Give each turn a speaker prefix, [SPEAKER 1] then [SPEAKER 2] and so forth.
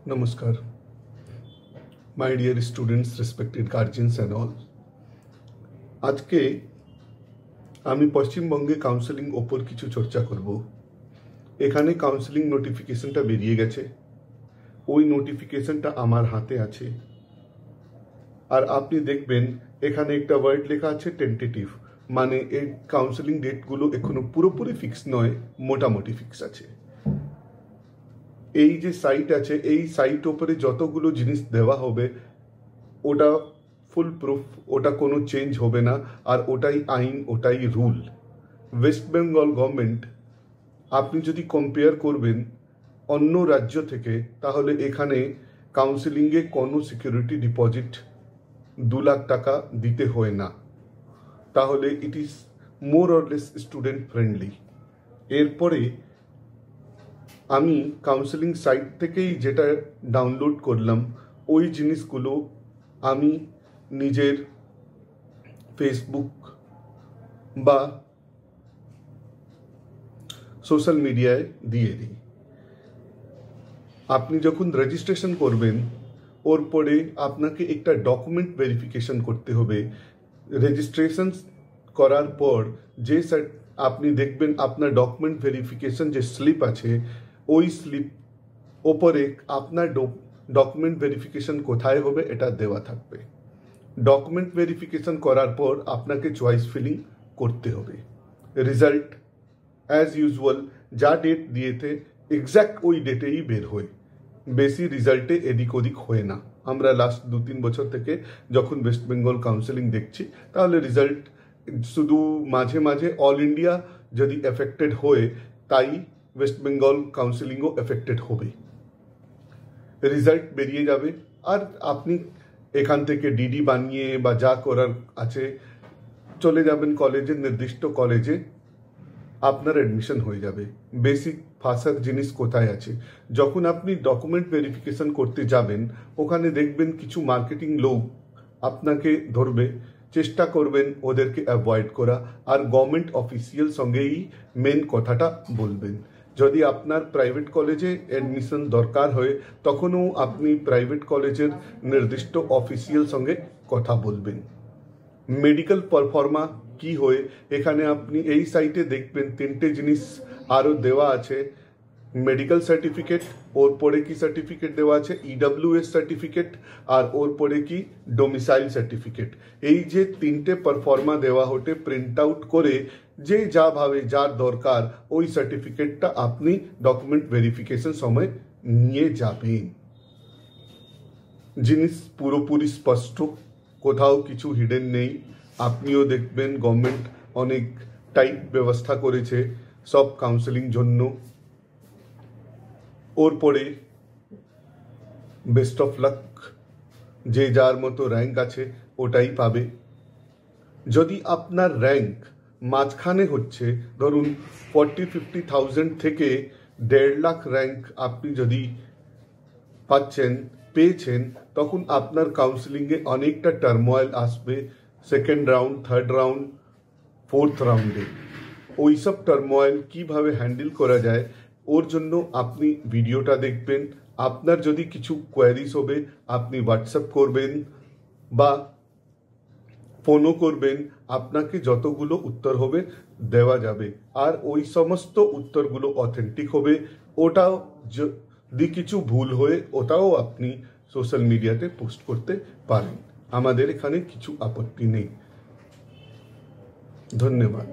[SPEAKER 1] Namaskar, my dear students, respected guardians and all. আজকে আমি পশ্চিমবঙ্গে কাউন্সেলিং ওপর কিছু চর্চা করব। এখানে কাউন্সেলিং নোটিফিকেশনটা বেরিয়ে গেছে, ওই নোটিফিকেশনটা আমার হাতে আছে। আর আপনি দেখবেন এখানে একটা ওয়ার্ড লেখা আছে টেন্টেটিভ, মানে এই কাউন্সেলিং ডেটগুলো এখনো পুরোপুরি ফিক্স নয়, মোটামুটি ফিক্স আছে। এই যে সাইট আছে, এই সাইট ওপরে যতগুলো জিনিস দেওয়া হবে ওটা ফুল প্রুফ, ওটা কোনো চেঞ্জ হবে না, আর ওটাই আইন, ওটাই রুল। ওয়েস্ট বেঙ্গল গভর্নমেন্ট আপনি যদি কম্পেয়ার করবেন অন্য রাজ্য থেকে, তাহলে এখানে কাউন্সেলিংয়ে কোনো সিকিউরিটি ডিপোজিট 2 লাখ টাকা দিতে হয় না, তাহলে it is more or less student friendly. এরপরে আমি কাউন্সেলিং সাইট থেকেই যেটা ডাউনলোড করলাম, ওই জিনিসগুলো আমি নিজের ফেসবুক বা সোশ্যাল মিডিয়ায় দিয়ে দিই। আপনি যখন রেজিস্ট্রেশন করবেন, ওর পরে আপনাকে একটা ডকুমেন্ট ভেরিফিকেশন করতে হবে। রেজিস্ট্রেশন করার পর যে আপনি দেখবেন আপনার ডকুমেন্ট ভেরিফিকেশন যে স্লিপ আছে, ওই স্লিপ ওপরে আপনার ডকুমেন্ট ভেরিফিকেশন কোথায় হবে এটা দেওয়া থাকবে। ডকুমেন্ট ভেরিফিকেশন করার পর আপনাকে চয়েস ফিলিং করতে হবে। রেজাল্ট অ্যাজ ইউজুয়াল যা ডেট দিয়েছে এক্স্যাক্ট ওই ডেটেই বের হয়, বেশি রেজাল্টে এদিক ওদিক হয় না। আমরা লাস্ট 2-3 বছর থেকে যখন ওয়েস্ট বেঙ্গল কাউন্সেলিং দেখছি, তাহলে রেজাল্ট শুধু মাঝে মাঝে অল ইন্ডিয়া যদি এফেক্টেড হয়, তাই ওয়েস্ট বেঙ্গল কাউন্সেলিংও এফেক্টেড হবে। রেজাল্ট বেরিয়ে যাবে আর আপনি এখান থেকে ডিডি বানিয়ে বা যা করার আছে চলে যাবেন কলেজে, নির্দিষ্ট কলেজে আপনার অ্যাডমিশন হয়ে যাবে। বেসিক ফাঁসার জিনিস কোথায় আছে, যখন আপনি ডকুমেন্ট ভেরিফিকেশন করতে যাবেন, ওখানে দেখবেন কিছু মার্কেটিং লোক আপনাকে ধরবে, চেষ্টা করবেন ওদেরকে অ্যাভয়েড করা, আর গভর্নমেন্ট অফিসিয়াল সঙ্গেই মেন কথাটা বলবেন। যদি আপনার প্রাইভেট কলেজে অ্যাডমিশন দরকার হয়, তখনও আপনি প্রাইভেট কলেজের নির্দিষ্ট অফিসিয়াল সঙ্গে কথা বলবেন। মেডিকেল পারফর্মা কি হয়, এখানে আপনি এই সাইটে দেখবেন 3টে জিনিস আরও দেওয়া আছে। মেডিকেল সার্টিফিকেট, ওর পরে কি সার্টিফিকেট দেওয়া আছে, ইডব্লিউএস সার্টিফিকেট, আর ওর পরে কি ডোমিসাইল সার্টিফিকেট। এই যে 3টে পারফর্মা দেওয়া হতে প্রিন্ট আউট করে যে যা ভাবে যার দরকার, ওই সার্টিফিকেটটা আপনি ডকুমেন্ট ভেরিফিকেশন সময় নিয়ে যাবেন। জিনিস পুরোপুরি স্পষ্ট, কোথাও কিছু হিডেন নেই। আপনিও দেখবেন গভর্নমেন্ট অনেক টাইট ব্যবস্থা করেছে সব কাউন্সেলিং জন্য। ওর পরে বেস্ট অফ লাক, যে যার মতো র্যাঙ্ক আছে ওটাই পাবে। যদি আপনার র্যাঙ্ক মাঝখানে হচ্ছে, ধরুন 40-50,000 থেকে 1.5 লাখ র্যাঙ্ক আপনি যদি পেয়েছেন, তখন আপনার কাউন্সেলিংয়ে অনেকটা টার্মোয়েল আসবে second round, third round, fourth রাউন্ডে। ওই সব টার্মোয়েল কীভাবে হ্যান্ডেল করা যায়, ওর জন্য আপনি ভিডিওটা দেখবেন। আপনার যদি কিছু কোয়ারিজ হবে, আপনি হোয়াটসঅ্যাপ করবেন বা ফোনও করবেন, আপনাকে যতগুলো উত্তর হবে দেওয়া যাবে। আর ওই সমস্ত উত্তরগুলো অথেন্টিক হবে। ওটাও যদি কিছু ভুল হয়ে, ওটাও আপনি সোশ্যাল মিডিয়াতে পোস্ট করতে পারেন। আমাদের এখানে কিছু আপত্তি নেই। ধন্যবাদ।